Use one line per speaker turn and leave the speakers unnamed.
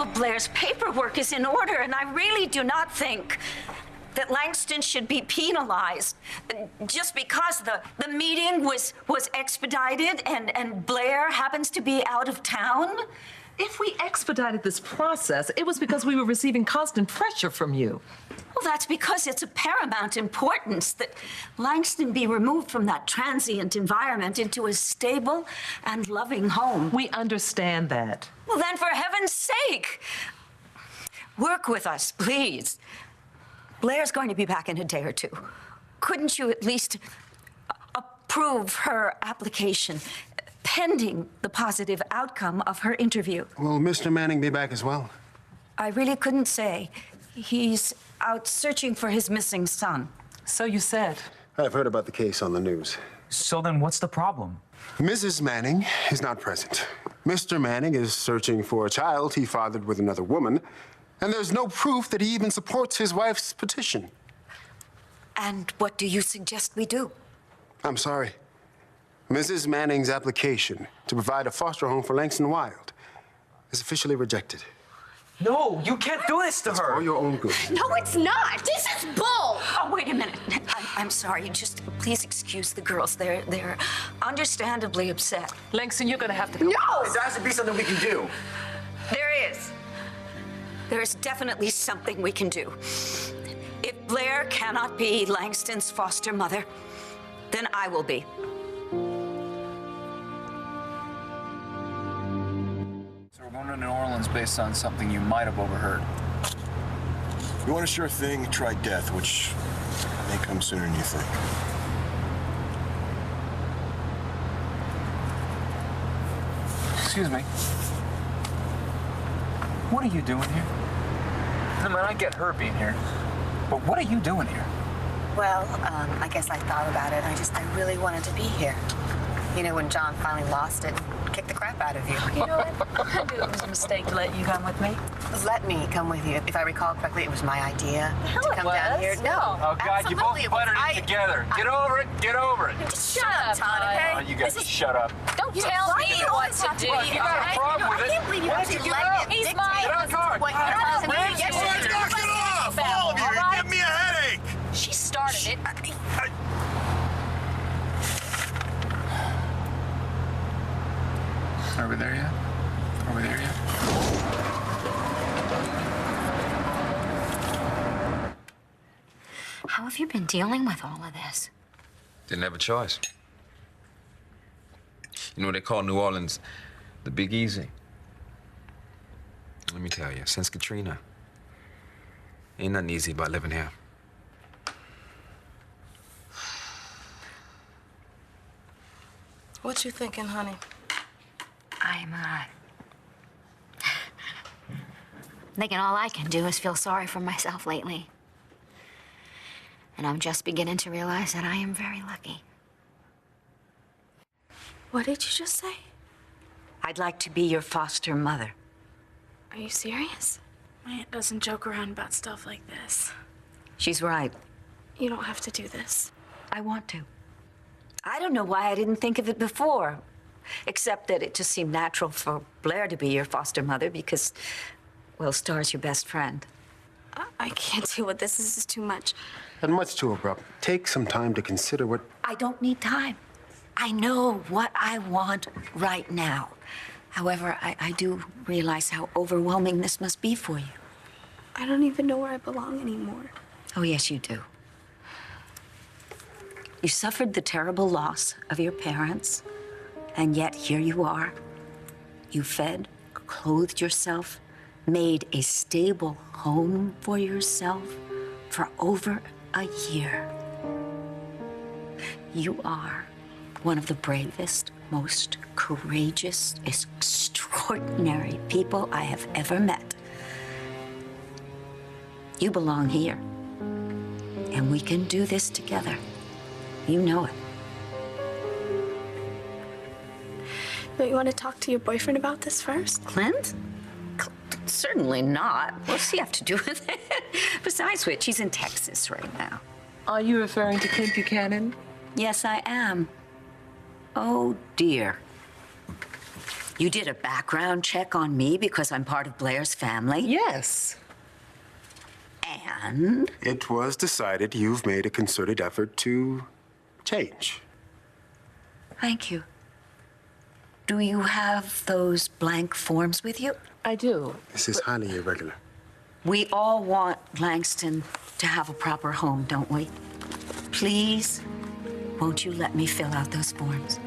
of Blair's paperwork is in order, and I really do not think that Langston should be penalized just because the meeting was expedited and Blair happens to be out of town.
If we expedited this process, it was because we were receiving constant pressure from you.
Well, that's because it's of paramount importance that Langston be removed from that transient environment into a stable and loving home.
We understand that.
Well, then, for heaven's sake, work with us, please. Blair's going to be back in a day or two. Couldn't you at least approve her application pending the positive outcome of her interview?
Will Mr. Manning be back as well?
I really couldn't say. He's out searching for his missing son.
So you said.
I've heard about the case on the news.
So then what's the problem?
Mrs. Manning is not present. Mr. Manning is searching for a child he fathered with another woman, and there's no proof that he even supports his wife's petition.
And what do you suggest we do?
I'm sorry. Mrs. Manning's application to provide a foster home for Langston Wild is officially rejected.
No, you can't do this to her.
For your own good.
No, it's not. This is bull.
Oh, wait a minute. I'm sorry. Just please excuse the girls. They're understandably upset.
Langston, you're gonna have to go.
No!
There has to be something we can do.
There is. There is definitely something we can do. If Blair cannot be Langston's foster mother, then I will be.
So we're going to New Orleans based on something you might have overheard.
You want a sure thing, try death, which may come sooner than you think.
Excuse me. What are you doing here? I mean, I get her being here, but what are you doing here?
Well, I guess I thought about it. I really wanted to be here. You know, when John finally lost it, kicked the crap out of you.
You know what? I knew it was a mistake to let you come with me.
Let me come with you. If I recall correctly, it was my idea
Hell,
to
it
come
was.
down here. No,
Oh, God, you both
absolutely, it was.
buttered it together. Get over it. Get over it.
Just shut up, Todd, okay?
Oh, you guys shut up.
Don't tell me what to do.
You got a problem with
I
it?
can't believe you
Why
have
don't
to
you
let
get
him
out?
He's
dictate
mine.
Get out, Todd.
what
All right,
doesn't
Blair,
mean
get
yes,
out.
yes,
Knock it off! All of you, you give me a headache!
She started it.
Are we there yet? Are we there yet?
How have you been dealing with all of this?
Didn't have a choice. You know, they call New Orleans the Big Easy. Let me tell you, since Katrina, ain't nothing easy about living here.
What you thinking, honey?
I'm thinking all I can do is feel sorry for myself lately. And I'm just beginning to realize that I am very lucky.
What did you just say?
I'd like to be your foster mother.
Are you serious? My aunt doesn't joke around about stuff like this.
She's right.
You don't have to do this.
I want to. I don't know why I didn't think of it before, except that it just seemed natural for Blair to be your foster mother because, well, Star's your best friend.
I can't deal with this. This is too much.
And much too abrupt. Take some time to consider what...
I don't need time. I know what I want right now. However, I do realize how overwhelming this must be for you.
I don't even know where I belong anymore.
Oh, yes, you do. You suffered the terrible loss of your parents, and yet here you are. You fed, clothed yourself, made a stable home for yourself for over a year. You are one of the bravest, most courageous, extraordinary people I have ever met. You belong here, and we can do this together. You know it.
Don't you want to talk to your boyfriend about this first?
Clint? Certainly not. What's he have to do with it? Besides which, he's in Texas right now.
Are you referring to Clint Buchanan?
Yes, I am. Oh, dear. You did a background check on me because I'm part of Blair's family?
Yes.
And?
It was decided you've made a concerted effort to change.
Thank you. Do you have those blank forms with you?
I do.
This is highly irregular.
We all want Langston to have a proper home, don't we? Please, won't you let me fill out those forms?